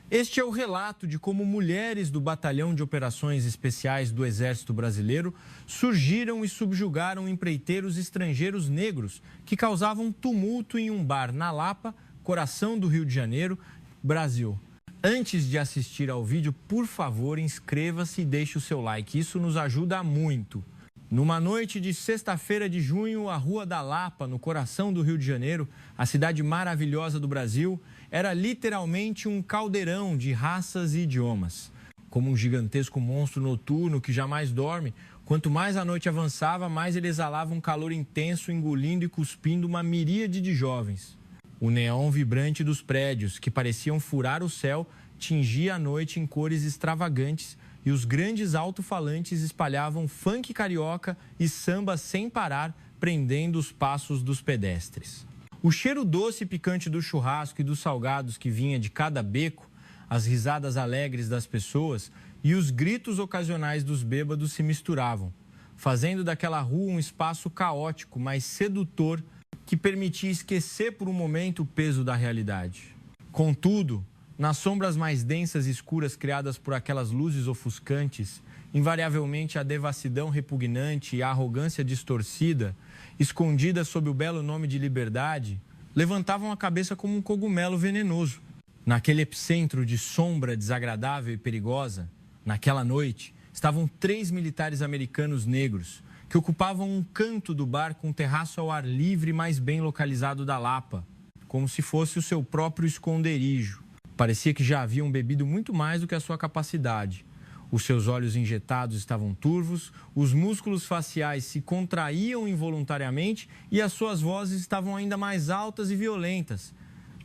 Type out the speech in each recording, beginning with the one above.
Este é o relato de como mulheres do Batalhão de Operações Especiais do Exército Brasileiro surgiram e subjugaram empreiteiros estrangeiros negros que causavam tumulto em um bar na Lapa, coração do Rio de Janeiro, Brasil. Antes de assistir ao vídeo, por favor, inscreva-se e deixe o seu like. Isso nos ajuda muito. Numa noite de sexta-feira de junho, a Rua da Lapa, no coração do Rio de Janeiro, a cidade maravilhosa do Brasil, era literalmente um caldeirão de raças e idiomas. Como um gigantesco monstro noturno que jamais dorme, quanto mais a noite avançava, mais ele exalava um calor intenso, engolindo e cuspindo uma miríade de jovens. O neon vibrante dos prédios, que pareciam furar o céu, tingia a noite em cores extravagantes e os grandes alto-falantes espalhavam funk carioca e samba sem parar, prendendo os passos dos pedestres. O cheiro doce e picante do churrasco e dos salgados que vinha de cada beco, as risadas alegres das pessoas e os gritos ocasionais dos bêbados se misturavam, fazendo daquela rua um espaço caótico, mas sedutor, que permitia esquecer por um momento o peso da realidade. Contudo, nas sombras mais densas e escuras criadas por aquelas luzes ofuscantes, invariavelmente a devassidão repugnante e a arrogância distorcida, escondidas sob o belo nome de liberdade, levantavam a cabeça como um cogumelo venenoso. Naquele epicentro de sombra desagradável e perigosa, naquela noite, estavam 3 militares americanos negros, que ocupavam um canto do bar com um terraço ao ar livre mais bem localizado da Lapa, como se fosse o seu próprio esconderijo. Parecia que já haviam bebido muito mais do que a sua capacidade. Os seus olhos injetados estavam turvos, os músculos faciais se contraíam involuntariamente e as suas vozes estavam ainda mais altas e violentas,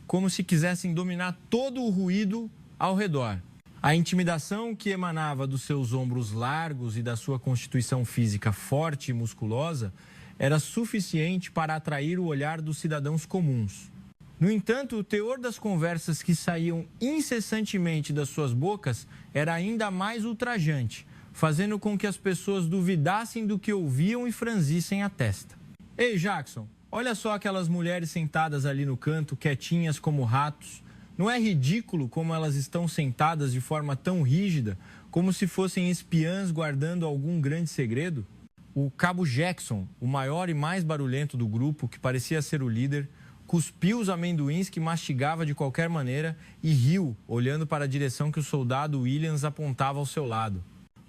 como se quisessem dominar todo o ruído ao redor. A intimidação que emanava dos seus ombros largos e da sua constituição física forte e musculosa era suficiente para atrair o olhar dos cidadãos comuns. No entanto, o teor das conversas que saíam incessantemente das suas bocas era ainda mais ultrajante, fazendo com que as pessoas duvidassem do que ouviam e franzissem a testa. Ei, Jackson, olha só aquelas mulheres sentadas ali no canto, quietinhas como ratos. Não é ridículo como elas estão sentadas de forma tão rígida, como se fossem espiãs guardando algum grande segredo? O Cabo Jackson, o maior e mais barulhento do grupo, que parecia ser o líder, cuspiu os amendoins que mastigava de qualquer maneira e riu, olhando para a direção que o soldado Williams apontava ao seu lado.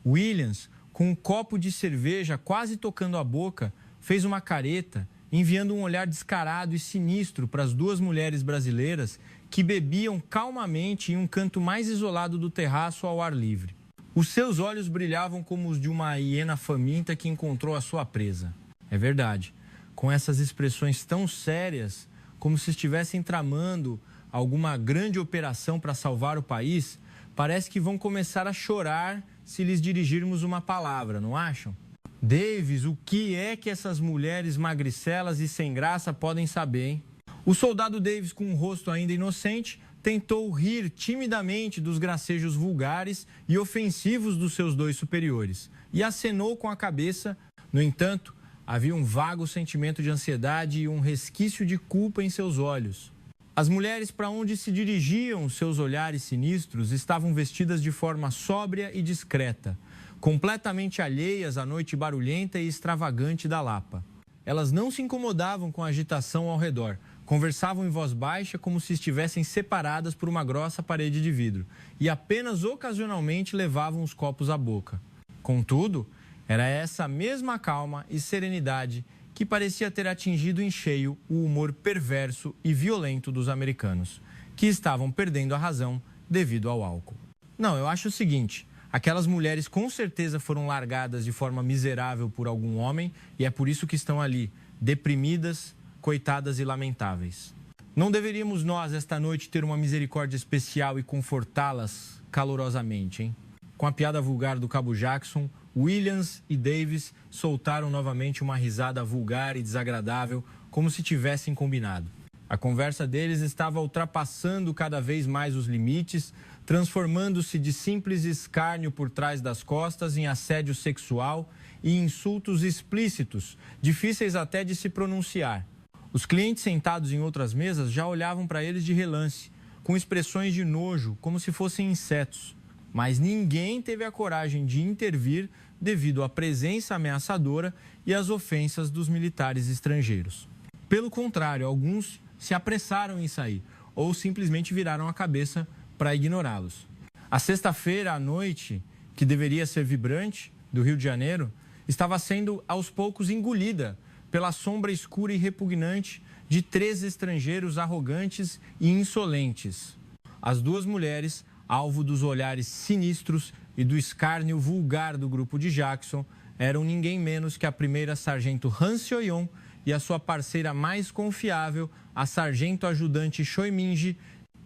Williams, com um copo de cerveja quase tocando a boca, fez uma careta, enviando um olhar descarado e sinistro para as 2 mulheres brasileiras que bebiam calmamente em um canto mais isolado do terraço ao ar livre. Os seus olhos brilhavam como os de uma hiena faminta que encontrou a sua presa. É verdade, com essas expressões tão sérias, como se estivessem tramando alguma grande operação para salvar o país, parece que vão começar a chorar se lhes dirigirmos uma palavra, não acham? Davis, o que é que essas mulheres magricelas e sem graça podem saber, hein? O soldado Davis, com um rosto ainda inocente, tentou rir timidamente dos gracejos vulgares e ofensivos dos seus 2 superiores e acenou com a cabeça. No entanto, havia um vago sentimento de ansiedade e um resquício de culpa em seus olhos. As mulheres para onde se dirigiam seus olhares sinistros estavam vestidas de forma sóbria e discreta, completamente alheias à noite barulhenta e extravagante da Lapa. Elas não se incomodavam com a agitação ao redor, conversavam em voz baixa como se estivessem separadas por uma grossa parede de vidro e apenas ocasionalmente levavam os copos à boca. Contudo, era essa mesma calma e serenidade que parecia ter atingido em cheio o humor perverso e violento dos americanos, que estavam perdendo a razão devido ao álcool. Não, eu acho o seguinte, aquelas mulheres com certeza foram largadas de forma miserável por algum homem e é por isso que estão ali, deprimidas, coitadas e lamentáveis. Não deveríamos nós, esta noite, ter uma misericórdia especial e confortá-las calorosamente, hein? Com a piada vulgar do Cabo Jackson, Williams e Davis soltaram novamente uma risada vulgar e desagradável, como se tivessem combinado. A conversa deles estava ultrapassando cada vez mais os limites, transformando-se de simples escárnio por trás das costas em assédio sexual e insultos explícitos, difíceis até de se pronunciar. Os clientes sentados em outras mesas já olhavam para eles de relance, com expressões de nojo, como se fossem insetos. Mas ninguém teve a coragem de intervir devido à presença ameaçadora e às ofensas dos militares estrangeiros. Pelo contrário, alguns se apressaram em sair ou simplesmente viraram a cabeça para ignorá-los. A sexta-feira à noite, que deveria ser vibrante, do Rio de Janeiro, estava sendo aos poucos engolida pela sombra escura e repugnante de 3 estrangeiros arrogantes e insolentes. As 2 mulheres, alvo dos olhares sinistros e do escárnio vulgar do grupo de Jackson, eram ninguém menos que a primeira sargento Han Seo-yeon e a sua parceira mais confiável, a sargento-ajudante Choi Min-ji,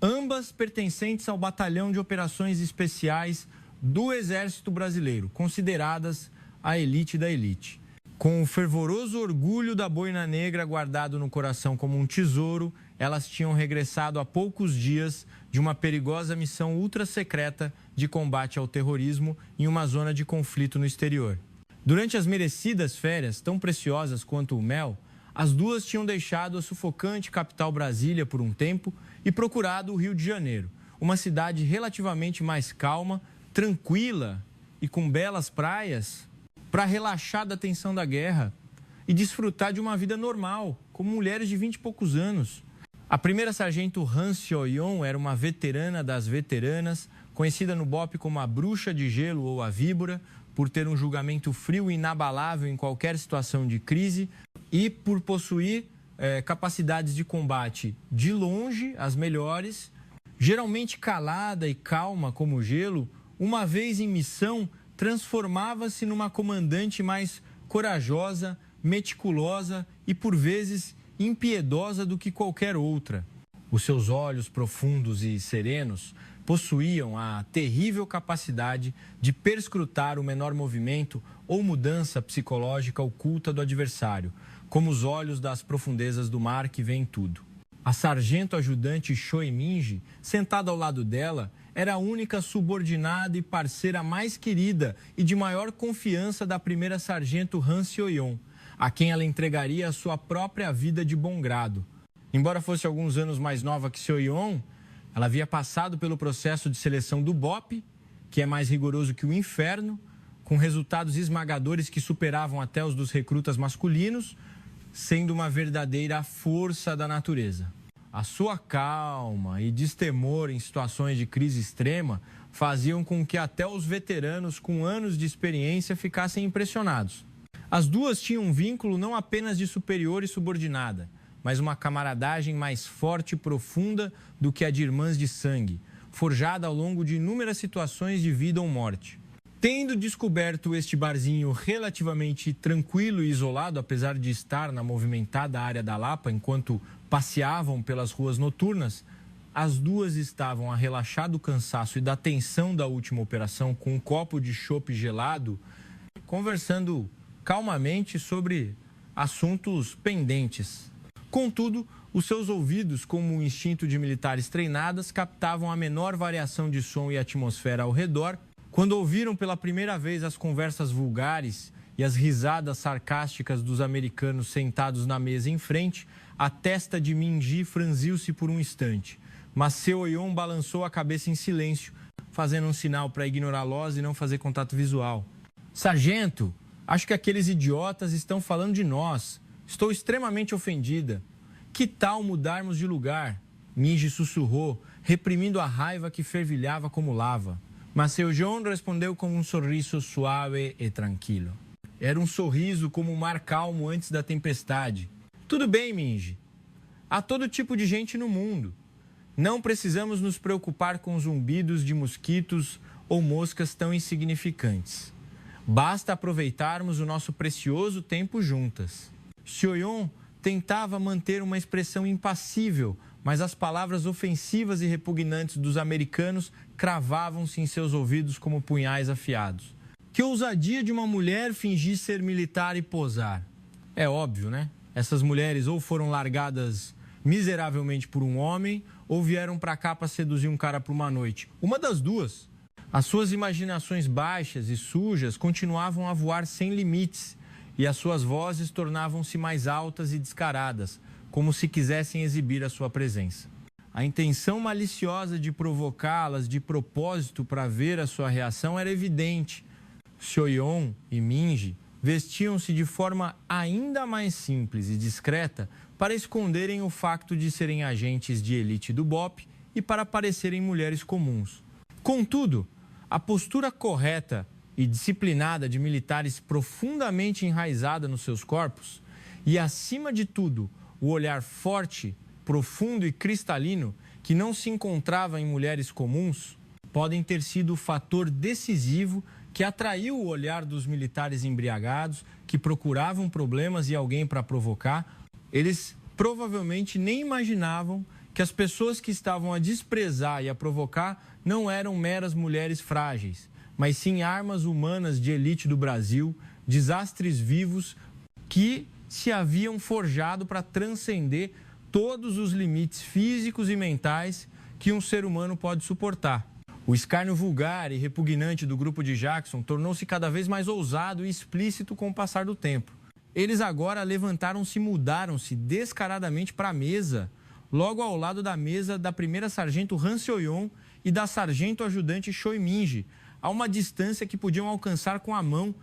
ambas pertencentes ao Batalhão de Operações Especiais do Exército Brasileiro, consideradas a elite da elite. Com o fervoroso orgulho da boina negra guardado no coração como um tesouro, elas tinham regressado há poucos dias de uma perigosa missão ultra-secreta de combate ao terrorismo em uma zona de conflito no exterior. Durante as merecidas férias, tão preciosas quanto o mel, as 2 tinham deixado a sufocante capital Brasília por um tempo e procurado o Rio de Janeiro, uma cidade relativamente mais calma, tranquila e com belas praias, para relaxar da tensão da guerra e desfrutar de uma vida normal, como mulheres de 20 e poucos anos. A primeira sargento Han Seo-yeon era uma veterana das veteranas, conhecida no BOPE como a bruxa de gelo ou a víbora, por ter um julgamento frio e inabalável em qualquer situação de crise e por possuir capacidades de combate de longe, as melhores, geralmente calada e calma como o gelo. Uma vez em missão, transformava-se numa comandante mais corajosa, meticulosa e, por vezes, impiedosa do que qualquer outra. Os seus olhos profundos e serenos possuíam a terrível capacidade de perscrutar o menor movimento ou mudança psicológica oculta do adversário, como os olhos das profundezas do mar que veem tudo. A sargento-ajudante Choi Min-ji, sentada ao lado dela, era a única subordinada e parceira mais querida e de maior confiança da primeira sargento Han Seo-yeon, a quem ela entregaria a sua própria vida de bom grado. Embora fosse alguns anos mais nova que Seo-yeon, ela havia passado pelo processo de seleção do BOPE, que é mais rigoroso que o inferno, com resultados esmagadores que superavam até os dos recrutas masculinos, sendo uma verdadeira força da natureza. A sua calma e destemor em situações de crise extrema faziam com que até os veteranos com anos de experiência ficassem impressionados. As 2 tinham um vínculo não apenas de superior e subordinada, mas uma camaradagem mais forte e profunda do que a de irmãs de sangue, forjada ao longo de inúmeras situações de vida ou morte. Tendo descoberto este barzinho relativamente tranquilo e isolado, apesar de estar na movimentada área da Lapa enquanto passeavam pelas ruas noturnas, as 2 estavam a relaxar do cansaço e da tensão da última operação com um copo de chopp gelado, conversando calmamente sobre assuntos pendentes. Contudo, os seus ouvidos, como um instinto de militares treinadas, captavam a menor variação de som e atmosfera ao redor. Quando ouviram pela primeira vez as conversas vulgares e as risadas sarcásticas dos americanos sentados na mesa em frente, a testa de Min-ji franziu-se por um instante, mas Seo-yeon balançou a cabeça em silêncio, fazendo um sinal para ignorá-los e não fazer contato visual. Sargento, acho que aqueles idiotas estão falando de nós. Estou extremamente ofendida. Que tal mudarmos de lugar? Min-ji sussurrou, reprimindo a raiva que fervilhava como lava. Mas Seo-yeon respondeu com um sorriso suave e tranquilo. Era um sorriso como o mar calmo antes da tempestade. Tudo bem, Min-ji. Há todo tipo de gente no mundo. Não precisamos nos preocupar com zumbidos de mosquitos ou moscas tão insignificantes. Basta aproveitarmos o nosso precioso tempo juntas. Seo-yeon tentava manter uma expressão impassível, mas as palavras ofensivas e repugnantes dos americanos cravavam-se em seus ouvidos como punhais afiados. Que ousadia de uma mulher fingir ser militar e posar. É óbvio, né? Essas mulheres ou foram largadas miseravelmente por um homem ou vieram para cá para seduzir um cara por uma noite. Uma das 2. As suas imaginações baixas e sujas continuavam a voar sem limites e as suas vozes tornavam-se mais altas e descaradas, como se quisessem exibir a sua presença. A intenção maliciosa de provocá-las de propósito para ver a sua reação era evidente. Soyeon e Minji vestiam-se de forma ainda mais simples e discreta para esconderem o facto de serem agentes de elite do BOP e para parecerem mulheres comuns. Contudo, a postura correta e disciplinada de militares profundamente enraizada nos seus corpos e, acima de tudo, o olhar forte, profundo e cristalino que não se encontrava em mulheres comuns, podem ter sido o fator decisivo que atraiu o olhar dos militares embriagados, que procuravam problemas e alguém para provocar. Eles provavelmente nem imaginavam que as pessoas que estavam a desprezar e a provocar não eram meras mulheres frágeis, mas sim armas humanas de elite do Brasil, desastres vivos que se haviam forjado para transcender todos os limites físicos e mentais que um ser humano pode suportar. O escárnio vulgar e repugnante do grupo de Jackson tornou-se cada vez mais ousado e explícito com o passar do tempo. Eles agora levantaram-se e mudaram-se descaradamente para a mesa, logo ao lado da mesa da primeira sargento Han Soyeon e da sargento ajudante Choi Minji, a uma distância que podiam alcançar com a mão,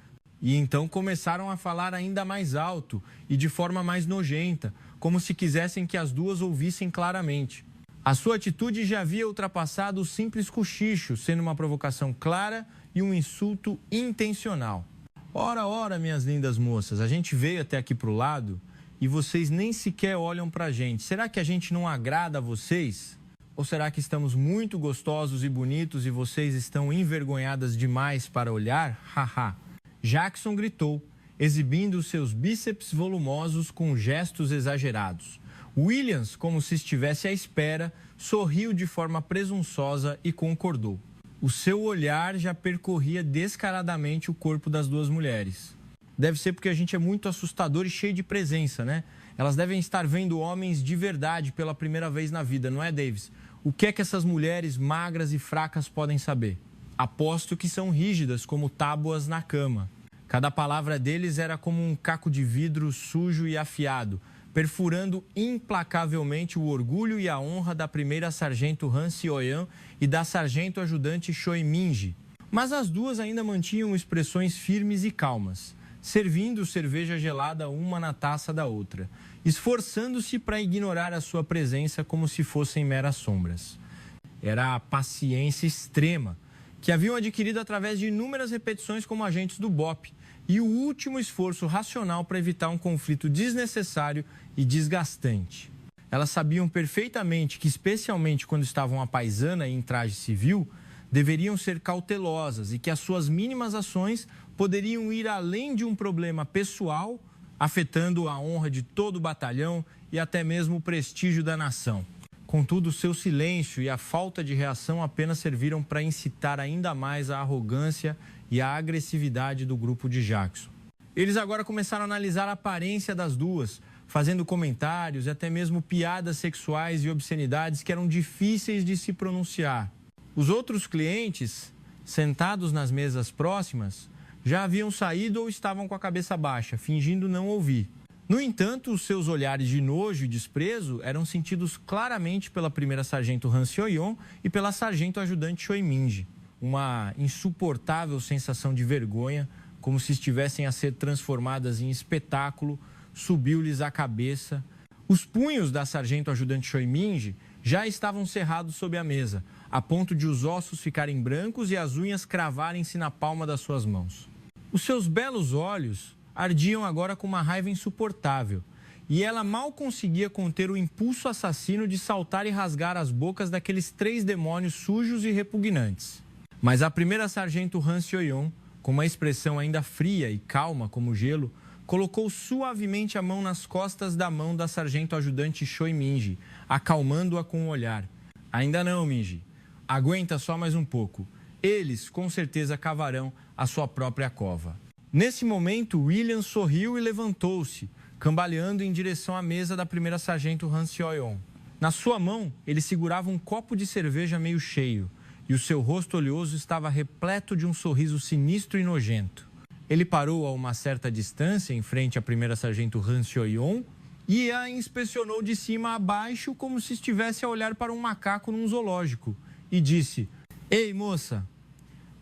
e então começaram a falar ainda mais alto e de forma mais nojenta, como se quisessem que as duas ouvissem claramente. A sua atitude já havia ultrapassado o simples cochicho, sendo uma provocação clara e um insulto intencional. Ora, ora, minhas lindas moças, a gente veio até aqui para o lado e vocês nem sequer olham para a gente. Será que a gente não agrada a vocês? Ou será que estamos muito gostosos e bonitos e vocês estão envergonhadas demais para olhar? Haha. Jackson gritou, exibindo seus bíceps volumosos com gestos exagerados. Williams, como se estivesse à espera, sorriu de forma presunçosa e concordou. O seu olhar já percorria descaradamente o corpo das duas mulheres. Deve ser porque a gente é muito assustador e cheio de presença, né? Elas devem estar vendo homens de verdade pela primeira vez na vida, não é, Davis? O que é que essas mulheres magras e fracas podem saber? Aposto que são rígidas como tábuas na cama. Cada palavra deles era como um caco de vidro sujo e afiado, perfurando implacavelmente o orgulho e a honra da primeira sargento Han Soyeon e da sargento ajudante Choi Minji. Mas as duas ainda mantinham expressões firmes e calmas, servindo cerveja gelada uma na taça da outra, esforçando-se para ignorar a sua presença como se fossem meras sombras. Era a paciência extrema, que haviam adquirido através de inúmeras repetições como agentes do BOP, e o último esforço racional para evitar um conflito desnecessário e desgastante. Elas sabiam perfeitamente que, especialmente quando estavam à paisana e em traje civil, deveriam ser cautelosas e que as suas mínimas ações poderiam ir além de um problema pessoal, afetando a honra de todo o batalhão e até mesmo o prestígio da nação. Contudo, seu silêncio e a falta de reação apenas serviram para incitar ainda mais a arrogância e a agressividade do grupo de Jackson. Eles agora começaram a analisar a aparência das duas, fazendo comentários e até mesmo piadas sexuais e obscenidades que eram difíceis de se pronunciar. Os outros clientes, sentados nas mesas próximas, já haviam saído ou estavam com a cabeça baixa, fingindo não ouvir. No entanto, os seus olhares de nojo e desprezo eram sentidos claramente pela primeira sargento Han Soyeon e pela sargento ajudante Choi Minji. Uma insuportável sensação de vergonha, como se estivessem a ser transformadas em espetáculo, subiu-lhes à cabeça. Os punhos da sargento ajudante Choi Minji já estavam cerrados sob a mesa, a ponto de os ossos ficarem brancos e as unhas cravarem-se na palma das suas mãos. Os seus belos olhos ardiam agora com uma raiva insuportável, e ela mal conseguia conter o impulso assassino de saltar e rasgar as bocas daqueles 3 demônios sujos e repugnantes. Mas a primeira sargento Han Soyeon, com uma expressão ainda fria e calma como gelo, colocou suavemente a mão nas costas da mão da sargento ajudante Choi Minji, acalmando-a com o olhar. Ainda não, Minji. Aguenta só mais um pouco. Eles, com certeza, cavarão a sua própria cova. Nesse momento, William sorriu e levantou-se, cambaleando em direção à mesa da primeira sargento Han Soyeon. Na sua mão, ele segurava um copo de cerveja meio cheio, e o seu rosto oleoso estava repleto de um sorriso sinistro e nojento. Ele parou a uma certa distância em frente à primeira sargento Han Soyeon e a inspecionou de cima a baixo como se estivesse a olhar para um macaco num zoológico e disse: "Ei, moça,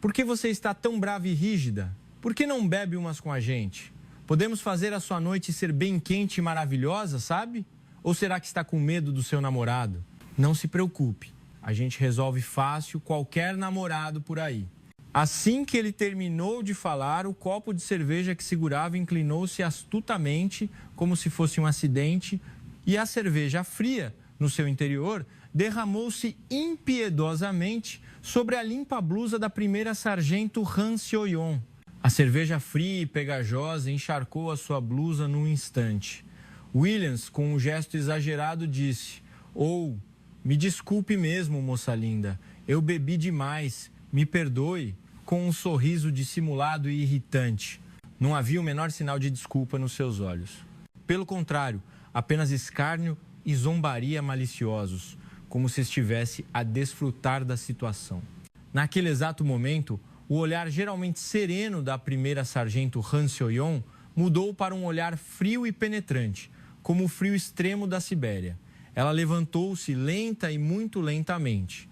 por que você está tão brava e rígida? Por que não bebe umas com a gente? Podemos fazer a sua noite ser bem quente e maravilhosa, sabe? Ou será que está com medo do seu namorado? Não se preocupe, a gente resolve fácil qualquer namorado por aí." Assim que ele terminou de falar, o copo de cerveja que segurava inclinou-se astutamente, como se fosse um acidente, e a cerveja fria, no seu interior, derramou-se impiedosamente sobre a limpa blusa da primeira sargento Han Seo-yeon. A cerveja fria e pegajosa encharcou a sua blusa num instante. Williams, com um gesto exagerado, disse: me desculpe mesmo, moça linda, eu bebi demais, me perdoe", com um sorriso dissimulado e irritante. Não havia o menor sinal de desculpa nos seus olhos. Pelo contrário, apenas escárnio e zombaria maliciosos, como se estivesse a desfrutar da situação. Naquele exato momento, o olhar geralmente sereno da primeira sargento Han Seo-yeon mudou para um olhar frio e penetrante, como o frio extremo da Sibéria. Ela levantou-se lenta e muito lentamente.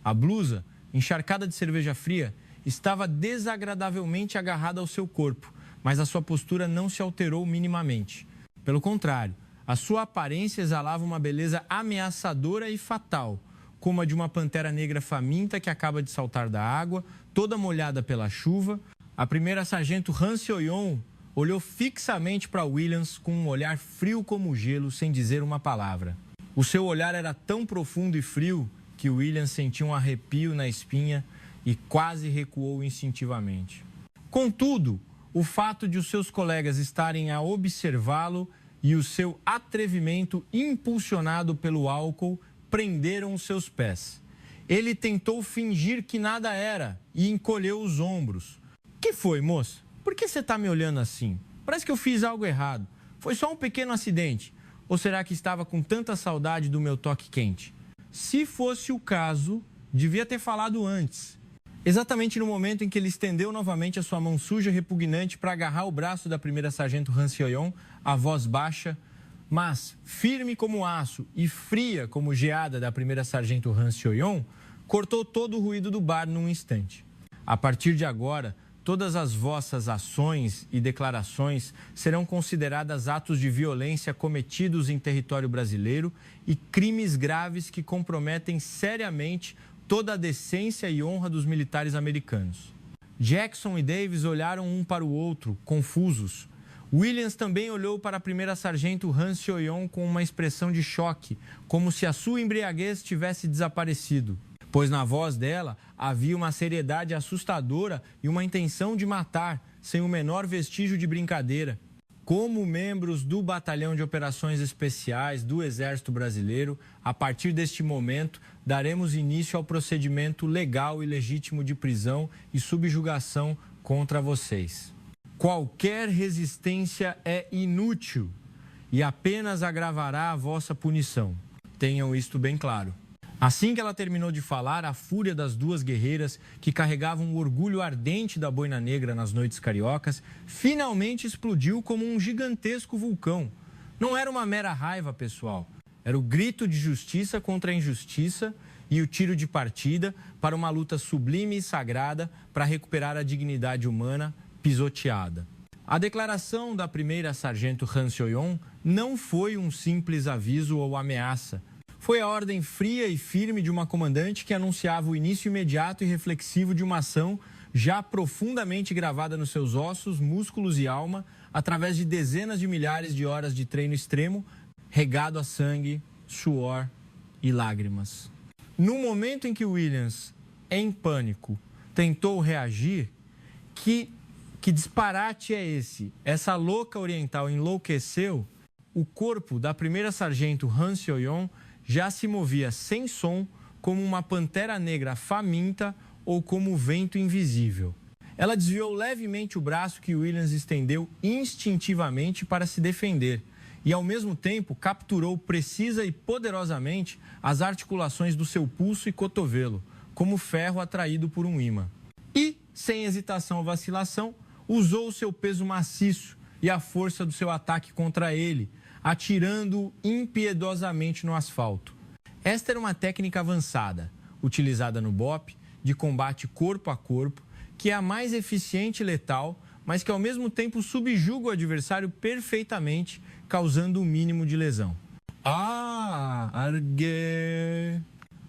A blusa, encharcada de cerveja fria, estava desagradavelmente agarrada ao seu corpo, mas a sua postura não se alterou minimamente. Pelo contrário, a sua aparência exalava uma beleza ameaçadora e fatal, como a de uma pantera negra faminta que acaba de saltar da água, toda molhada pela chuva. A primeira sargento Han Seo-yeon olhou fixamente para Williams com um olhar frio como gelo, sem dizer uma palavra. O seu olhar era tão profundo e frio que Williams sentiu um arrepio na espinha e quase recuou instintivamente. Contudo, o fato de os seus colegas estarem a observá-lo e o seu atrevimento impulsionado pelo álcool prenderam os seus pés. Ele tentou fingir que nada era e encolheu os ombros. "Que foi, moça? Por que você está me olhando assim? Parece que eu fiz algo errado. Foi só um pequeno acidente. Ou será que estava com tanta saudade do meu toque quente? Se fosse o caso, devia ter falado antes." Exatamente no momento em que ele estendeu novamente a sua mão suja e repugnante para agarrar o braço da primeira sargento Han Seo-yeon, a voz baixa, mas firme como aço e fria como geada da primeira sargento Han Seo-yeon, cortou todo o ruído do bar num instante. "A partir de agora, todas as vossas ações e declarações serão consideradas atos de violência cometidos em território brasileiro e crimes graves que comprometem seriamente toda a decência e honra dos militares americanos." Jackson e Davis olharam um para o outro, confusos. Williams também olhou para a primeira sargento Han Seo-yeon com uma expressão de choque, como se a sua embriaguez tivesse desaparecido, pois na voz dela havia uma seriedade assustadora e uma intenção de matar, sem o menor vestígio de brincadeira. Como membros do Batalhão de Operações Especiais do Exército Brasileiro, a partir deste momento, daremos início ao procedimento legal e legítimo de prisão e subjugação contra vocês. Qualquer resistência é inútil e apenas agravará a vossa punição. Tenham isto bem claro. Assim que ela terminou de falar, a fúria das duas guerreiras, que carregavam o orgulho ardente da boina negra nas noites cariocas, finalmente explodiu como um gigantesco vulcão. Não era uma mera raiva, pessoal. Era o grito de justiça contra a injustiça e o tiro de partida para uma luta sublime e sagrada para recuperar a dignidade humana pisoteada. A declaração da primeira sargento Han Seo-yeon não foi um simples aviso ou ameaça. Foi a ordem fria e firme de uma comandante que anunciava o início imediato e reflexivo de uma ação já profundamente gravada nos seus ossos, músculos e alma, através de dezenas de milhares de horas de treino extremo, regado a sangue, suor e lágrimas. No momento em que Williams, em pânico, tentou reagir, que disparate é esse? Essa louca oriental enlouqueceu? O corpo da primeira sargento Han Seo-yeon já se movia sem som, como uma pantera negra faminta ou como o vento invisível. Ela desviou levemente o braço que Williams estendeu instintivamente para se defender e, ao mesmo tempo, capturou precisa e poderosamente as articulações do seu pulso e cotovelo, como ferro atraído por um ímã. E, sem hesitação ou vacilação, usou o seu peso maciço e a força do seu ataque contra ele, atirando impiedosamente no asfalto. Esta era uma técnica avançada, utilizada no BOPE, de combate corpo a corpo, que é a mais eficiente e letal, mas que ao mesmo tempo subjuga o adversário perfeitamente, causando o mínimo de lesão.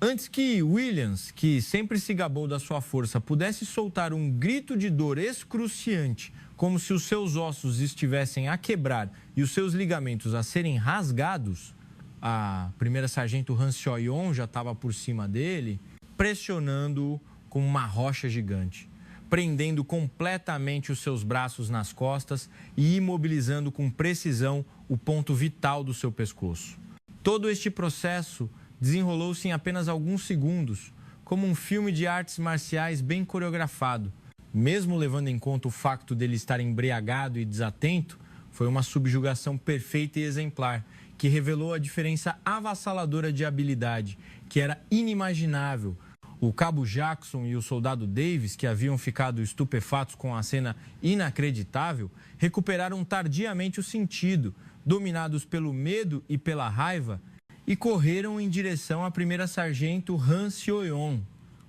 Antes que Williams, que sempre se gabou da sua força, pudesse soltar um grito de dor excruciante, como se os seus ossos estivessem a quebrar e os seus ligamentos a serem rasgados, a primeira sargento Han Seo-yeon já estava por cima dele, pressionando-o como uma rocha gigante, prendendo completamente os seus braços nas costas e imobilizando com precisão o ponto vital do seu pescoço. Todo este processo desenrolou-se em apenas alguns segundos, como um filme de artes marciais bem coreografado. Mesmo levando em conta o facto dele estar embriagado e desatento, foi uma subjugação perfeita e exemplar, que revelou a diferença avassaladora de habilidade, que era inimaginável. O cabo Jackson e o soldado Davis, que haviam ficado estupefatos com a cena inacreditável, recuperaram tardiamente o sentido, dominados pelo medo e pela raiva, e correram em direção à primeira sargento Han Seo-yeon,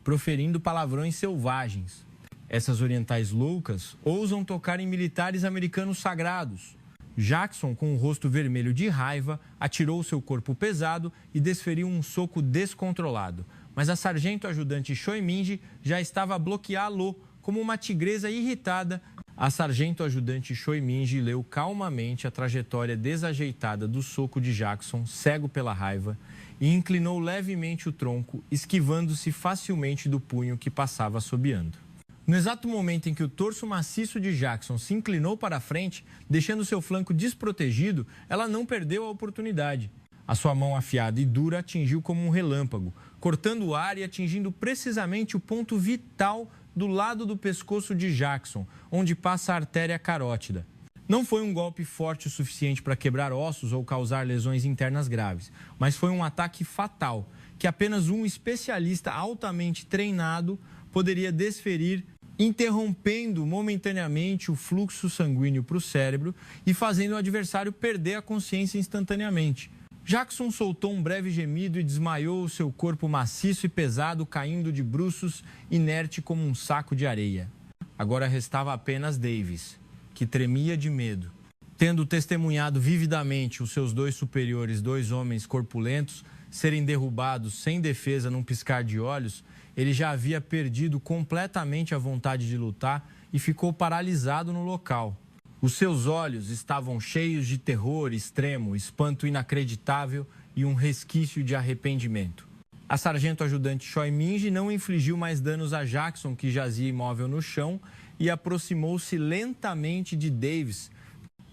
proferindo palavrões selvagens. Essas orientais loucas ousam tocar em militares americanos sagrados. Jackson, com o rosto vermelho de raiva, atirou seu corpo pesado e desferiu um soco descontrolado. Mas a sargento ajudante Choi Min-ji já estava a bloqueá-lo como uma tigresa irritada. A sargento ajudante Choi Min-ji leu calmamente a trajetória desajeitada do soco de Jackson, cego pela raiva, e inclinou levemente o tronco, esquivando-se facilmente do punho que passava assobiando. No exato momento em que o torso maciço de Jackson se inclinou para a frente, deixando seu flanco desprotegido, ela não perdeu a oportunidade. A sua mão afiada e dura atingiu como um relâmpago, cortando o ar e atingindo precisamente o ponto vital do lado do pescoço de Jackson, onde passa a artéria carótida. Não foi um golpe forte o suficiente para quebrar ossos ou causar lesões internas graves, mas foi um ataque fatal, que apenas um especialista altamente treinado poderia desferir, interrompendo momentaneamente o fluxo sanguíneo para o cérebro e fazendo o adversário perder a consciência instantaneamente. Jackson soltou um breve gemido e desmaiou o seu corpo maciço e pesado, caindo de bruços, inerte como um saco de areia. Agora restava apenas Davis, que tremia de medo. Tendo testemunhado vividamente os seus dois superiores, dois homens corpulentos, serem derrubados sem defesa num piscar de olhos, ele já havia perdido completamente a vontade de lutar e ficou paralisado no local. Os seus olhos estavam cheios de terror extremo, espanto inacreditável e um resquício de arrependimento. A sargento ajudante Choi Min-ji não infligiu mais danos a Jackson, que jazia imóvel no chão, e aproximou-se lentamente de Davis.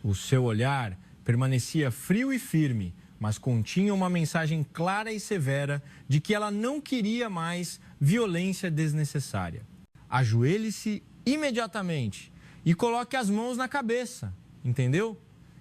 O seu olhar permanecia frio e firme, mas continha uma mensagem clara e severa de que ela não queria mais violência desnecessária. Ajoelhe-se imediatamente e coloque as mãos na cabeça, entendeu?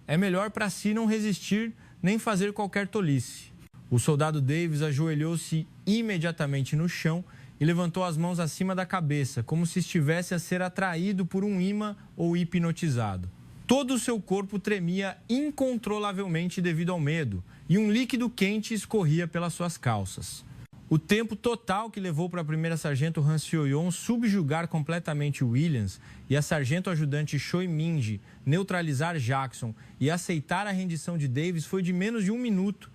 É melhor para si não resistir nem fazer qualquer tolice. O soldado Davis ajoelhou-se imediatamente no chão e levantou as mãos acima da cabeça, como se estivesse a ser atraído por um imã ou hipnotizado. Todo o seu corpo tremia incontrolavelmente devido ao medo e um líquido quente escorria pelas suas calças. O tempo total que levou para a primeira sargento Han Seo-yeon subjugar completamente Williams e a sargento ajudante Choi Min-ji neutralizar Jackson e aceitar a rendição de Davis foi de menos de 1 minuto.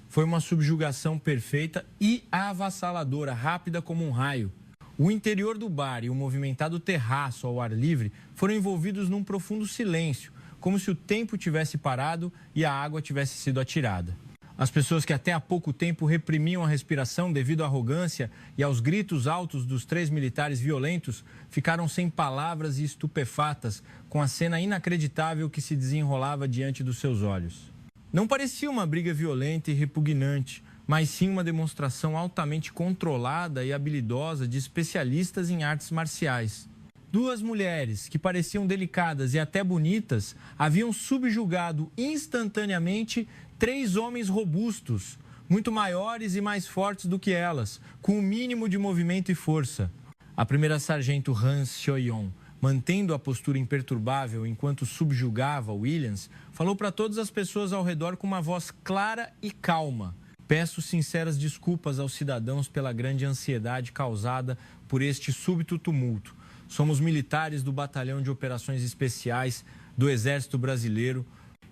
Foi uma subjugação perfeita e avassaladora, rápida como um raio. O interior do bar e o movimentado terraço ao ar livre foram envolvidos num profundo silêncio, como se o tempo tivesse parado e a água tivesse sido atirada. As pessoas que até há pouco tempo reprimiam a respiração devido à arrogância e aos gritos altos dos 3 militares violentos ficaram sem palavras e estupefatas com a cena inacreditável que se desenrolava diante dos seus olhos. Não parecia uma briga violenta e repugnante, mas sim uma demonstração altamente controlada e habilidosa de especialistas em artes marciais. 2 mulheres, que pareciam delicadas e até bonitas, haviam subjugado instantaneamente 3 homens robustos, muito maiores e mais fortes do que elas, com o mínimo de movimento e força. A primeira sargento Han Seo-yeon mantendo a postura imperturbável enquanto subjugava Williams, falou para todas as pessoas ao redor com uma voz clara e calma. Peço sinceras desculpas aos cidadãos pela grande ansiedade causada por este súbito tumulto. Somos militares do Batalhão de Operações Especiais do Exército Brasileiro.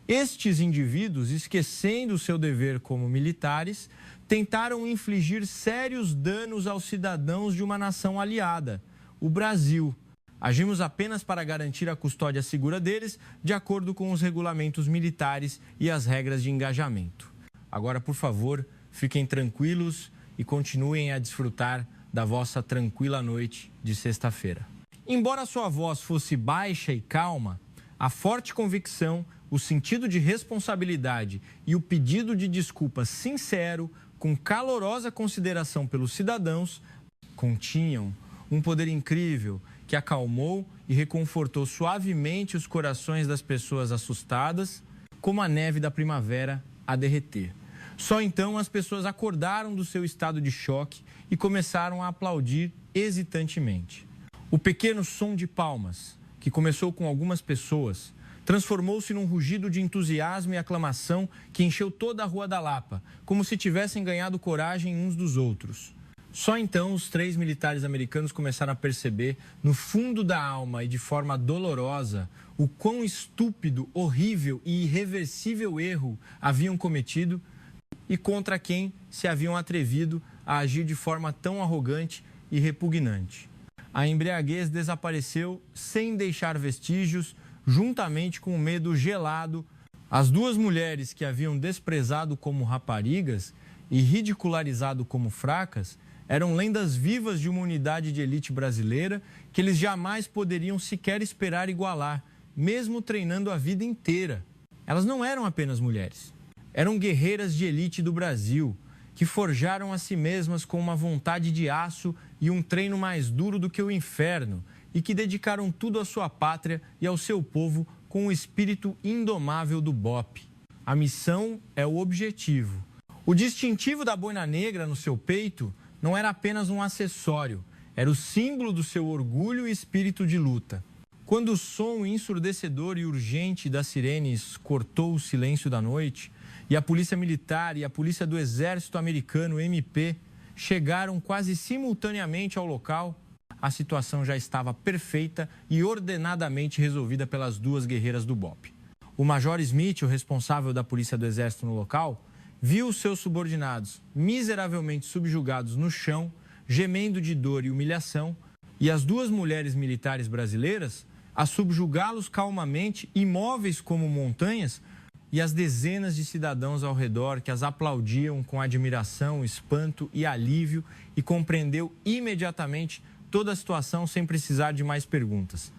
Estes indivíduos, esquecendo o seu dever como militares, tentaram infligir sérios danos aos cidadãos de uma nação aliada, o Brasil. Agimos apenas para garantir a custódia segura deles, de acordo com os regulamentos militares e as regras de engajamento. Agora, por favor, fiquem tranquilos e continuem a desfrutar da vossa tranquila noite de sexta-feira. Embora sua voz fosse baixa e calma, a forte convicção, o sentido de responsabilidade e o pedido de desculpa sincero, com calorosa consideração pelos cidadãos, continham um poder incrível que acalmou e reconfortou suavemente os corações das pessoas assustadas, como a neve da primavera a derreter. Só então as pessoas acordaram do seu estado de choque e começaram a aplaudir hesitantemente. O pequeno som de palmas, que começou com algumas pessoas, transformou-se num rugido de entusiasmo e aclamação que encheu toda a Rua da Lapa, como se tivessem ganhado coragem uns dos outros. Só então os 3 militares americanos começaram a perceber, no fundo da alma e de forma dolorosa, o quão estúpido, horrível e irreversível erro haviam cometido e contra quem se haviam atrevido a agir de forma tão arrogante e repugnante. A embriaguez desapareceu sem deixar vestígios, juntamente com o medo gelado. As 2 mulheres que haviam desprezado como raparigas e ridicularizado como fracas eram lendas vivas de uma unidade de elite brasileira que eles jamais poderiam sequer esperar igualar, mesmo treinando a vida inteira. Elas não eram apenas mulheres. Eram guerreiras de elite do Brasil, que forjaram a si mesmas com uma vontade de aço e um treino mais duro do que o inferno, e que dedicaram tudo à sua pátria e ao seu povo com o espírito indomável do BOPE. A missão é o objetivo. O distintivo da boina negra no seu peito não era apenas um acessório, era o símbolo do seu orgulho e espírito de luta. Quando o som ensurdecedor e urgente das sirenes cortou o silêncio da noite, e a Polícia Militar e a Polícia do Exército Americano, MP, chegaram quase simultaneamente ao local, a situação já estava perfeita e ordenadamente resolvida pelas 2 guerreiras do BOPE. O Major Smith, o responsável da Polícia do Exército no local, viu seus subordinados miseravelmente subjugados no chão, gemendo de dor e humilhação, e as 2 mulheres militares brasileiras a subjugá-los calmamente, imóveis como montanhas, e as dezenas de cidadãos ao redor que as aplaudiam com admiração, espanto e alívio, e compreendeu imediatamente toda a situação sem precisar de mais perguntas.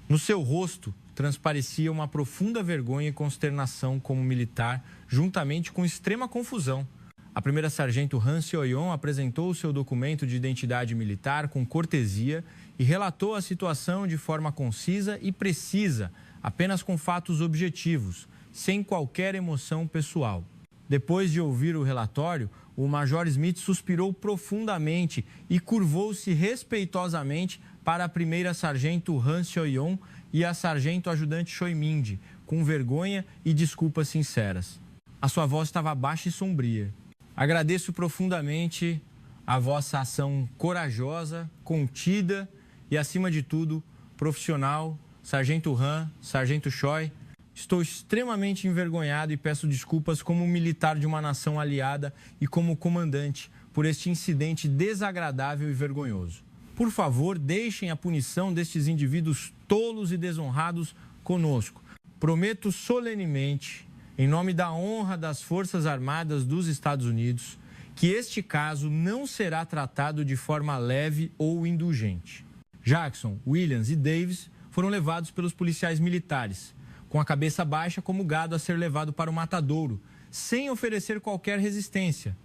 No seu rosto transparecia uma profunda vergonha e consternação como militar, juntamente com extrema confusão. A primeira sargento Han Seoyeon apresentou o seu documento de identidade militar com cortesia e relatou a situação de forma concisa e precisa, apenas com fatos objetivos, sem qualquer emoção pessoal. Depois de ouvir o relatório, o Major Smith suspirou profundamente e curvou-se respeitosamente para a primeira sargento Han Seoyeon e a sargento ajudante Choi Min-ji, com vergonha e desculpas sinceras. A sua voz estava baixa e sombria. Agradeço profundamente a vossa ação corajosa, contida e, acima de tudo, profissional, Sargento Han, Sargento Choi. Estou extremamente envergonhado e peço desculpas como militar de uma nação aliada e como comandante por este incidente desagradável e vergonhoso. Por favor, deixem a punição destes indivíduos tolos e desonrados conosco. Prometo solenemente, em nome da honra das Forças Armadas dos Estados Unidos, que este caso não será tratado de forma leve ou indulgente. Jackson, Williams e Davis foram levados pelos policiais militares, com a cabeça baixa como gado a ser levado para o matadouro, sem oferecer qualquer resistência.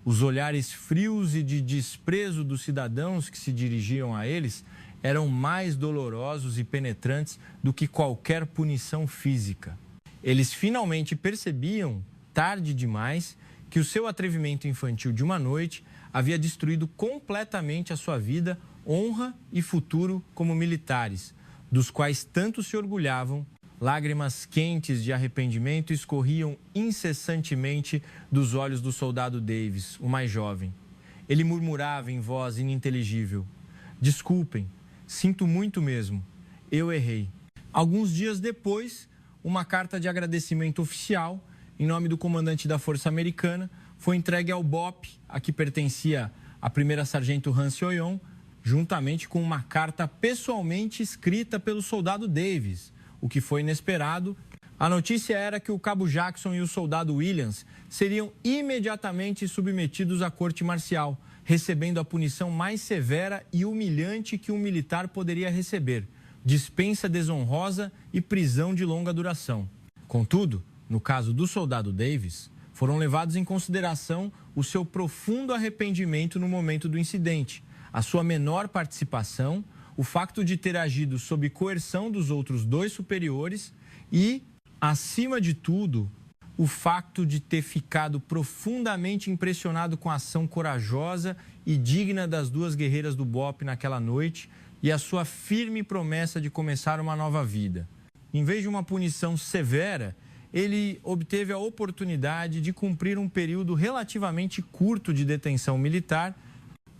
Os olhares frios e de desprezo dos cidadãos que se dirigiam a eles eram mais dolorosos e penetrantes do que qualquer punição física. Eles finalmente percebiam, tarde demais, que o seu atrevimento infantil de uma noite havia destruído completamente a sua vida, honra e futuro como militares. dos quais tanto se orgulhavam, lágrimas quentes de arrependimento escorriam incessantemente dos olhos do soldado Davis, o mais jovem. Ele murmurava em voz ininteligível: "Desculpem, sinto muito mesmo, eu errei." Alguns dias depois, uma carta de agradecimento oficial, em nome do comandante da Força Americana, foi entregue ao BOP, a que pertencia a primeira sargento Han Seo-yong, juntamente com uma carta pessoalmente escrita pelo soldado Davis, o que foi inesperado. A notícia era que o cabo Jackson e o soldado Williams seriam imediatamente submetidos à corte marcial, recebendo a punição mais severa e humilhante que um militar poderia receber: dispensa desonrosa e prisão de longa duração. Contudo, no caso do soldado Davis, foram levados em consideração o seu profundo arrependimento no momento do incidente, a sua menor participação, o facto de ter agido sob coerção dos outros dois superiores e, acima de tudo, o facto de ter ficado profundamente impressionado com a ação corajosa e digna das duas guerreiras do BOP naquela noite e a sua firme promessa de começar uma nova vida. Em vez de uma punição severa, ele obteve a oportunidade de cumprir um período relativamente curto de detenção militar,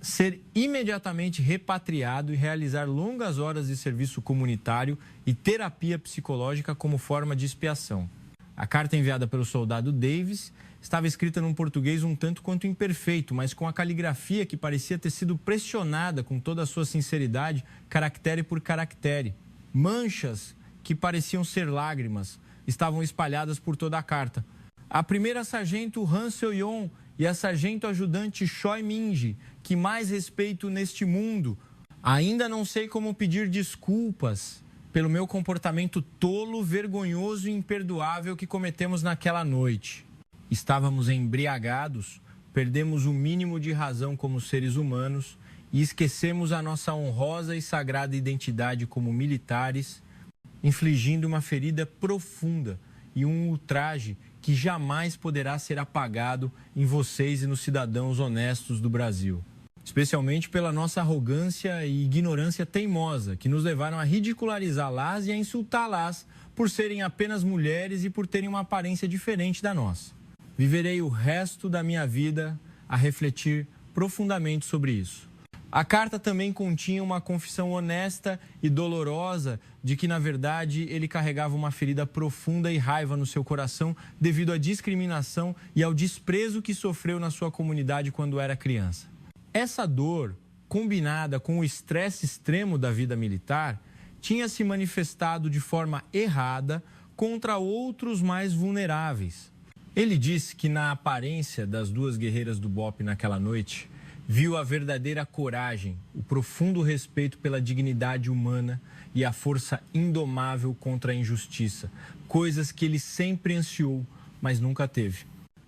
ser imediatamente repatriado e realizar longas horas de serviço comunitário e terapia psicológica como forma de expiação. A carta enviada pelo soldado Davis estava escrita num português um tanto quanto imperfeito, mas com a caligrafia que parecia ter sido pressionada com toda a sua sinceridade, caractere por caractere. Manchas que pareciam ser lágrimas estavam espalhadas por toda a carta. A primeira sargento Han Seo-yong e a sargento ajudante Choi Min-ji, que mais respeito neste mundo, ainda não sei como pedir desculpas pelo meu comportamento tolo, vergonhoso e imperdoável que cometemos naquela noite. Estávamos embriagados, perdemos o mínimo de razão como seres humanos e esquecemos a nossa honrosa e sagrada identidade como militares, infligindo uma ferida profunda e um ultraje que jamais poderá ser apagado em vocês e nos cidadãos honestos do Brasil. Especialmente pela nossa arrogância e ignorância teimosa, que nos levaram a ridicularizá-las e a insultá-las por serem apenas mulheres e por terem uma aparência diferente da nossa. Viverei o resto da minha vida a refletir profundamente sobre isso. A carta também continha uma confissão honesta e dolorosa de que, na verdade, ele carregava uma ferida profunda e raiva no seu coração devido à discriminação e ao desprezo que sofreu na sua comunidade quando era criança. Essa dor, combinada com o estresse extremo da vida militar, tinha se manifestado de forma errada contra outros mais vulneráveis. Ele disse que, na aparência das duas guerreiras do BOP naquela noite, viu a verdadeira coragem, o profundo respeito pela dignidade humana e a força indomável contra a injustiça, coisas que ele sempre ansiou, mas nunca teve.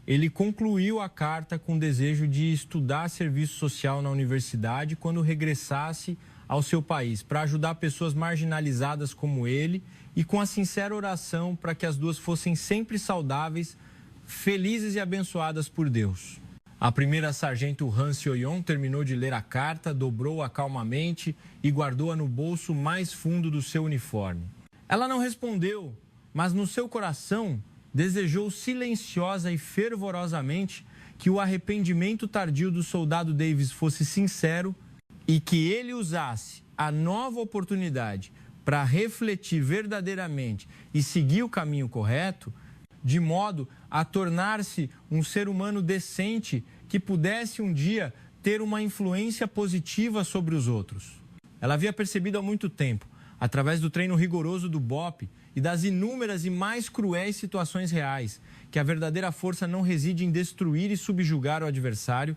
Ele concluiu a carta com o desejo de estudar serviço social na universidade quando regressasse ao seu país, para ajudar pessoas marginalizadas como ele e com a sincera oração para que as duas fossem sempre saudáveis, felizes e abençoadas por Deus. A primeira sargento Han Seo-yong terminou de ler a carta, dobrou-a calmamente e guardou-a no bolso mais fundo do seu uniforme. Ela não respondeu, mas no seu coração desejou silenciosa e fervorosamente que o arrependimento tardio do soldado Davis fosse sincero e que ele usasse a nova oportunidade para refletir verdadeiramente e seguir o caminho correto, de modo a tornar-se um ser humano decente que pudesse um dia ter uma influência positiva sobre os outros. Ela havia percebido há muito tempo, através do treino rigoroso do BOP e das inúmeras e mais cruéis situações reais, que a verdadeira força não reside em destruir e subjugar o adversário,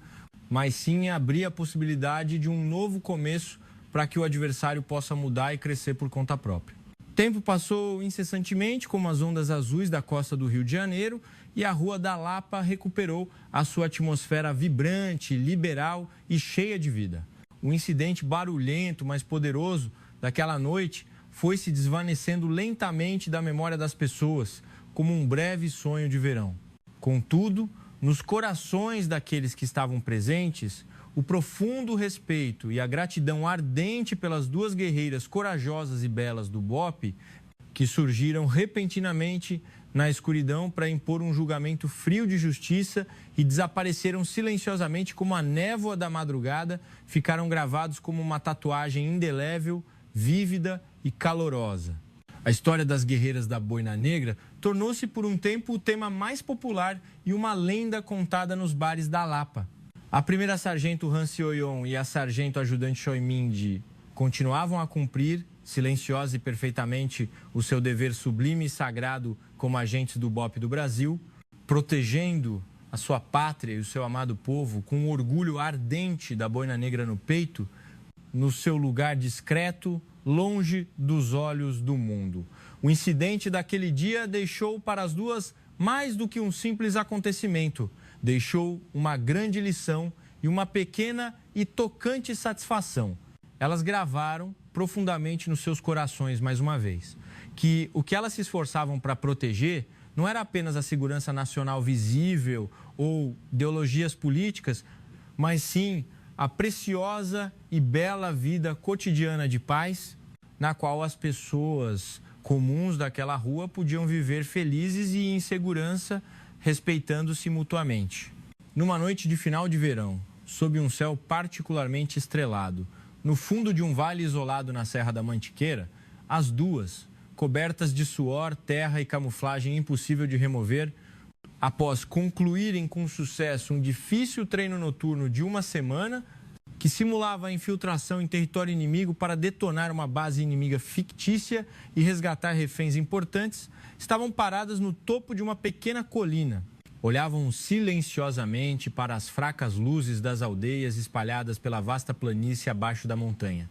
mas sim em abrir a possibilidade de um novo começo para que o adversário possa mudar e crescer por conta própria. O tempo passou incessantemente como as ondas azuis da costa do Rio de Janeiro e a Rua da Lapa recuperou a sua atmosfera vibrante, liberal e cheia de vida. O incidente barulhento, mas poderoso daquela noite foi se desvanecendo lentamente da memória das pessoas, como um breve sonho de verão. Contudo, nos corações daqueles que estavam presentes, o profundo respeito e a gratidão ardente pelas duas guerreiras corajosas e belas do BOPE, que surgiram repentinamente na escuridão para impor um julgamento frio de justiça e desapareceram silenciosamente como a névoa da madrugada, ficaram gravados como uma tatuagem indelével, vívida e calorosa. A história das guerreiras da Boina Negra tornou-se por um tempo o tema mais popular e uma lenda contada nos bares da Lapa. A primeira sargento Han Sioyon e a sargento ajudante Choi Min-ji continuavam a cumprir, silenciosa e perfeitamente, o seu dever sublime e sagrado como agentes do BOPE do Brasil, protegendo a sua pátria e o seu amado povo com o orgulho ardente da Boina Negra no peito, no seu lugar discreto, longe dos olhos do mundo. O incidente daquele dia deixou para as duas mais do que um simples acontecimento. Deixou uma grande lição e uma pequena e tocante satisfação. Elas gravaram profundamente nos seus corações, mais uma vez, que o que elas se esforçavam para proteger não era apenas a segurança nacional visível ou ideologias políticas, mas sim a preciosa e bela vida cotidiana de paz, na qual as pessoas comuns daquela rua podiam viver felizes e em segurança, respeitando-se mutuamente. Numa noite de final de verão, sob um céu particularmente estrelado, no fundo de um vale isolado na Serra da Mantiqueira, as duas, cobertas de suor, terra e camuflagem impossível de remover, após concluírem com sucesso um difícil treino noturno de uma semana, que simulava a infiltração em território inimigo para detonar uma base inimiga fictícia e resgatar reféns importantes, estavam paradas no topo de uma pequena colina. Olhavam silenciosamente para as fracas luzes das aldeias espalhadas pela vasta planície abaixo da montanha.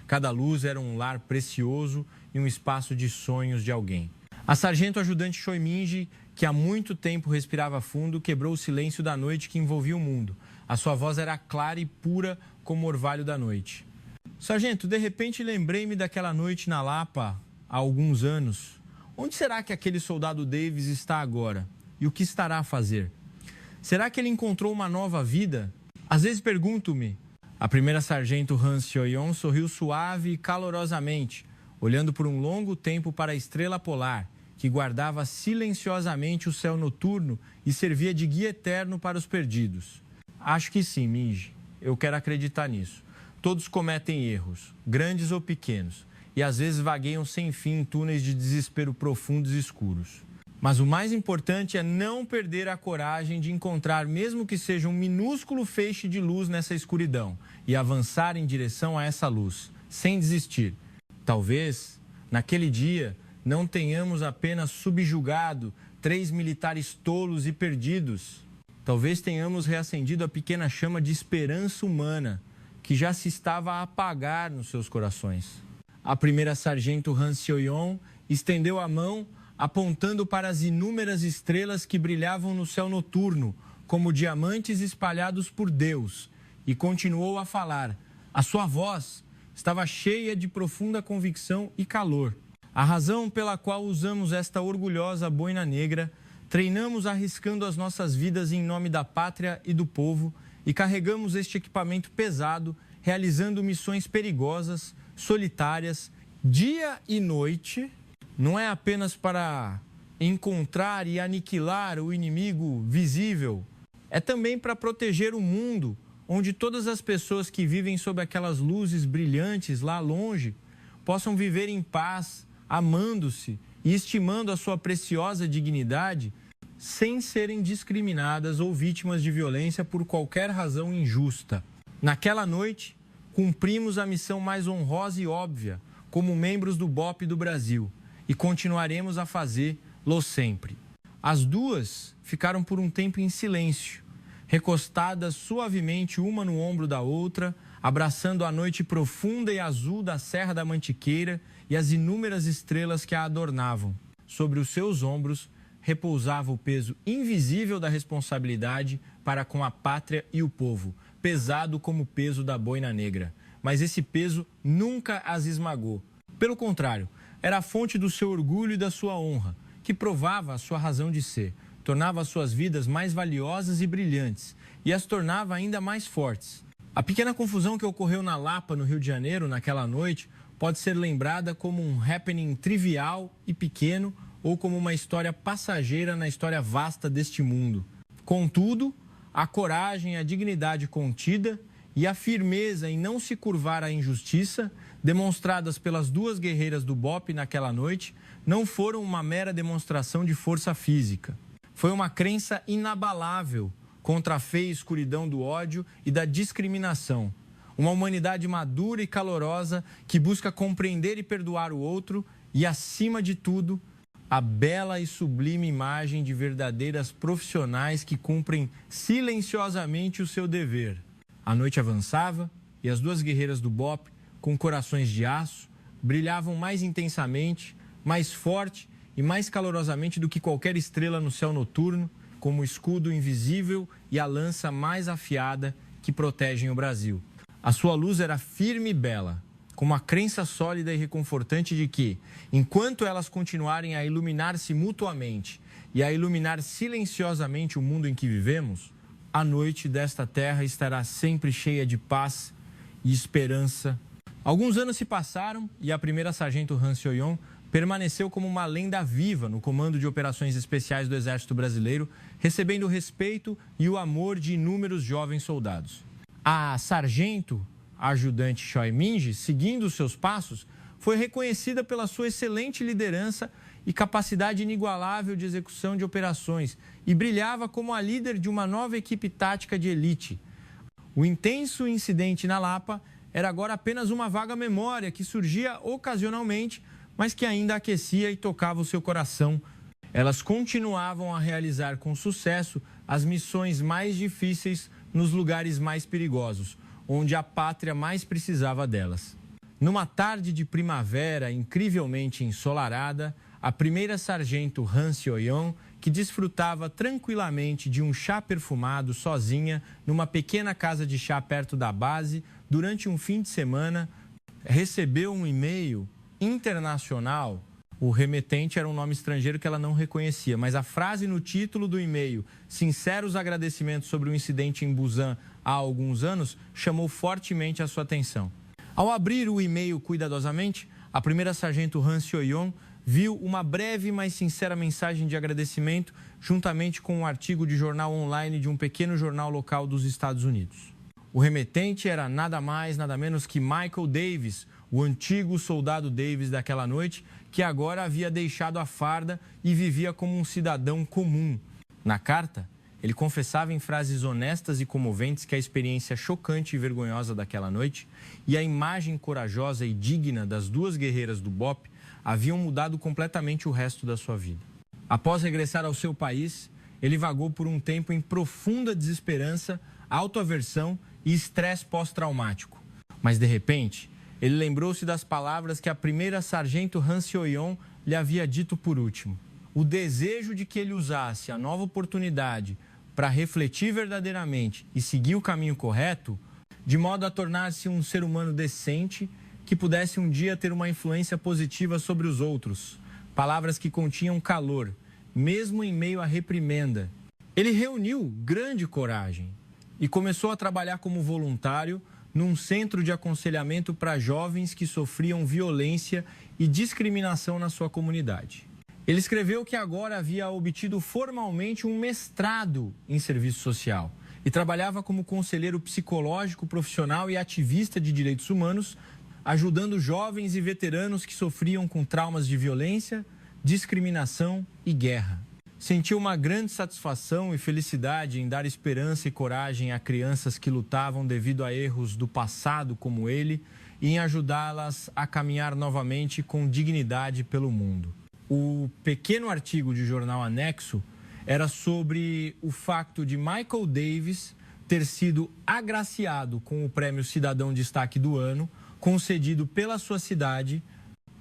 Cada luz era um lar precioso e um espaço de sonhos de alguém. A sargento ajudante Choi Min-ji, que há muito tempo respirava fundo, quebrou o silêncio da noite que envolvia o mundo. A sua voz era clara e pura como o orvalho da noite. Sargento, de repente lembrei-me daquela noite na Lapa, há alguns anos. Onde será que aquele soldado Davis está agora? E o que estará a fazer? Será que ele encontrou uma nova vida? Às vezes pergunto-me. A primeira sargento Han Sioyon sorriu suave e calorosamente, olhando por um longo tempo para a estrela polar, que guardava silenciosamente o céu noturno e servia de guia eterno para os perdidos. Acho que sim, Minji. Eu quero acreditar nisso. Todos cometem erros, grandes ou pequenos, e às vezes vagueiam sem fim em túneis de desespero profundos e escuros. Mas o mais importante é não perder a coragem de encontrar, mesmo que seja um minúsculo feixe de luz nessa escuridão, e avançar em direção a essa luz, sem desistir. Talvez, naquele dia, não tenhamos apenas subjugado 3 militares tolos e perdidos. Talvez tenhamos reacendido a pequena chama de esperança humana, que já se estava a apagar nos seus corações. A primeira sargento Han Sioyon estendeu a mão, apontando para as inúmeras estrelas que brilhavam no céu noturno, como diamantes espalhados por Deus, e continuou a falar. A sua voz estava cheia de profunda convicção e calor. A razão pela qual usamos esta orgulhosa boina negra, treinamos arriscando as nossas vidas em nome da pátria e do povo e carregamos este equipamento pesado, realizando missões perigosas, solitárias, dia e noite, não é apenas para encontrar e aniquilar o inimigo visível, é também para proteger o mundo, onde todas as pessoas que vivem sob aquelas luzes brilhantes lá longe possam viver em paz, amando-se e estimando a sua preciosa dignidade, sem serem discriminadas ou vítimas de violência por qualquer razão injusta. Naquela noite, cumprimos a missão mais honrosa e óbvia, como membros do BOPE do Brasil, e continuaremos a fazê-lo sempre. As duas ficaram por um tempo em silêncio, recostadas suavemente uma no ombro da outra, abraçando a noite profunda e azul da Serra da Mantiqueira e as inúmeras estrelas que a adornavam. Sobre os seus ombros repousava o peso invisível da responsabilidade para com a pátria e o povo, pesado como o peso da boina negra. Mas esse peso nunca as esmagou. Pelo contrário, era a fonte do seu orgulho e da sua honra, que provava a sua razão de ser, tornava as suas vidas mais valiosas e brilhantes e as tornava ainda mais fortes. A pequena confusão que ocorreu na Lapa, no Rio de Janeiro, naquela noite, pode ser lembrada como um happening trivial e pequeno ou como uma história passageira na história vasta deste mundo. Contudo, a coragem, a dignidade contida e a firmeza em não se curvar à injustiça, demonstradas pelas duas guerreiras do BOPE naquela noite, não foram uma mera demonstração de força física. Foi uma crença inabalável contra a feia escuridão do ódio e da discriminação. Uma humanidade madura e calorosa que busca compreender e perdoar o outro e, acima de tudo, a bela e sublime imagem de verdadeiras profissionais que cumprem silenciosamente o seu dever. A noite avançava e as duas guerreiras do BOPE, com corações de aço, brilhavam mais intensamente, mais forte e mais calorosamente do que qualquer estrela no céu noturno, como o escudo invisível e a lança mais afiada que protegem o Brasil. A sua luz era firme e bela, com uma crença sólida e reconfortante de que, enquanto elas continuarem a iluminar-se mutuamente e a iluminar silenciosamente o mundo em que vivemos, a noite desta terra estará sempre cheia de paz e esperança. Alguns anos se passaram e a primeira sargento Han Seo-yeon permaneceu como uma lenda viva no comando de operações especiais do Exército Brasileiro, recebendo o respeito e o amor de inúmeros jovens soldados. A sargento ajudante Choi Min-ji, seguindo os seus passos, foi reconhecida pela sua excelente liderança e capacidade inigualável de execução de operações e brilhava como a líder de uma nova equipe tática de elite. O intenso incidente na Lapa era agora apenas uma vaga memória que surgia ocasionalmente, mas que ainda aquecia e tocava o seu coração. Elas continuavam a realizar com sucesso as missões mais difíceis nos lugares mais perigosos, onde a pátria mais precisava delas. Numa tarde de primavera incrivelmente ensolarada, a primeira sargento Han Seo-yeon, que desfrutava tranquilamente de um chá perfumado sozinha numa pequena casa de chá perto da base, durante um fim de semana, recebeu um e-mail internacional. O remetente era um nome estrangeiro que ela não reconhecia, mas a frase no título do e-mail, sinceros agradecimentos sobre o incidente em Busan há alguns anos, chamou fortemente a sua atenção. Ao abrir o e-mail cuidadosamente, a primeira sargento Han Seo-yeon viu uma breve, mas sincera mensagem de agradecimento, juntamente com um artigo de jornal online de um pequeno jornal local dos Estados Unidos. O remetente era nada mais, nada menos que Michael Davis, o antigo soldado Davis daquela noite, que agora havia deixado a farda e vivia como um cidadão comum. Na carta, ele confessava em frases honestas e comoventes que a experiência chocante e vergonhosa daquela noite e a imagem corajosa e digna das duas guerreiras do BOPE haviam mudado completamente o resto da sua vida. Após regressar ao seu país, ele vagou por um tempo em profunda desesperança, autoaversão e estresse pós-traumático. Mas, de repente, ele lembrou-se das palavras que a primeira sargento Han Seo-yeon lhe havia dito por último. O desejo de que ele usasse a nova oportunidade para refletir verdadeiramente e seguir o caminho correto, de modo a tornar-se um ser humano decente que pudesse um dia ter uma influência positiva sobre os outros. Palavras que continham calor, mesmo em meio à reprimenda. Ele reuniu grande coragem e começou a trabalhar como voluntário num centro de aconselhamento para jovens que sofriam violência e discriminação na sua comunidade. Ele escreveu que agora havia obtido formalmente um mestrado em serviço social e trabalhava como conselheiro psicológico profissional e ativista de direitos humanos, ajudando jovens e veteranos que sofriam com traumas de violência, discriminação e guerra. Sentiu uma grande satisfação e felicidade em dar esperança e coragem a crianças que lutavam devido a erros do passado como ele e em ajudá-las a caminhar novamente com dignidade pelo mundo. O pequeno artigo de jornal anexo era sobre o facto de Michael Davis ter sido agraciado com o Prêmio Cidadão Destaque do Ano, concedido pela sua cidade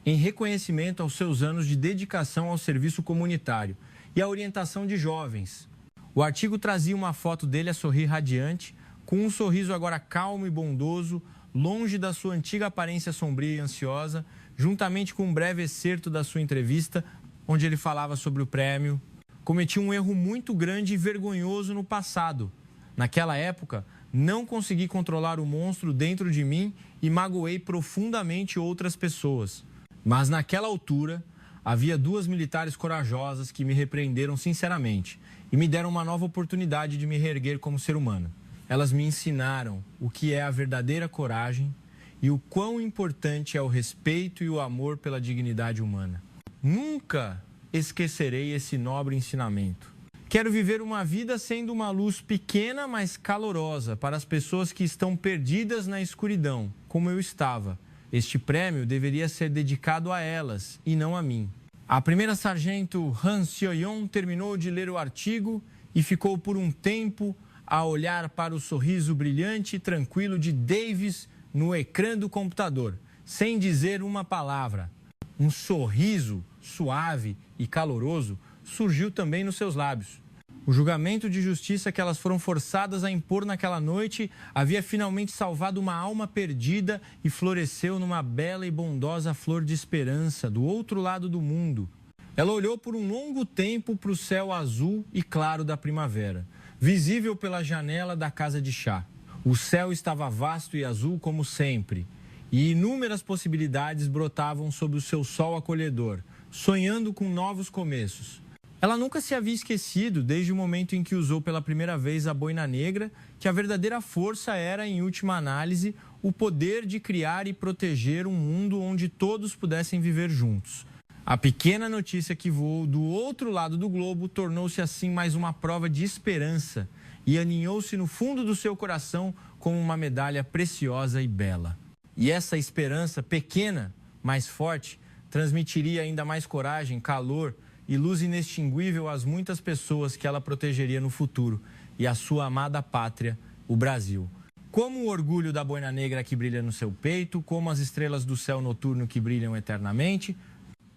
em reconhecimento aos seus anos de dedicação ao serviço comunitário e à orientação de jovens. O artigo trazia uma foto dele a sorrir radiante, com um sorriso agora calmo e bondoso, longe da sua antiga aparência sombria e ansiosa, juntamente com um breve excerto da sua entrevista, onde ele falava sobre o prêmio. Cometi um erro muito grande e vergonhoso no passado. Naquela época, não consegui controlar o monstro dentro de mim e magoei profundamente outras pessoas. Mas naquela altura, havia 2 militares corajosas que me repreenderam sinceramente e me deram uma nova oportunidade de me reerguer como ser humano. Elas me ensinaram o que é a verdadeira coragem e o quão importante é o respeito e o amor pela dignidade humana. Nunca esquecerei esse nobre ensinamento. Quero viver uma vida sendo uma luz pequena, mas calorosa para as pessoas que estão perdidas na escuridão, como eu estava. Este prêmio deveria ser dedicado a elas e não a mim. A primeira sargento Han Seo-yeon terminou de ler o artigo e ficou por um tempo a olhar para o sorriso brilhante e tranquilo de Davis no ecrã do computador, sem dizer uma palavra. Um sorriso suave e caloroso surgiu também nos seus lábios. O julgamento de justiça que elas foram forçadas a impor naquela noite havia finalmente salvado uma alma perdida e floresceu numa bela e bondosa flor de esperança do outro lado do mundo. Ela olhou por um longo tempo para o céu azul e claro da primavera, visível pela janela da casa de chá. O céu estava vasto e azul como sempre, e inúmeras possibilidades brotavam sob o seu sol acolhedor, sonhando com novos começos. Ela nunca se havia esquecido, desde o momento em que usou pela primeira vez a boina negra, que a verdadeira força era, em última análise, o poder de criar e proteger um mundo onde todos pudessem viver juntos. A pequena notícia que voou do outro lado do globo tornou-se assim mais uma prova de esperança e aninhou-se no fundo do seu coração como uma medalha preciosa e bela. E essa esperança, pequena, mas forte, transmitiria ainda mais coragem, calor e luz inextinguível às muitas pessoas que ela protegeria no futuro e à sua amada pátria, o Brasil. Como o orgulho da boina negra que brilha no seu peito, como as estrelas do céu noturno que brilham eternamente.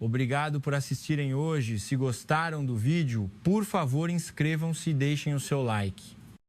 Obrigado por assistirem hoje. Se gostaram do vídeo, por favor, inscrevam-se e deixem o seu like.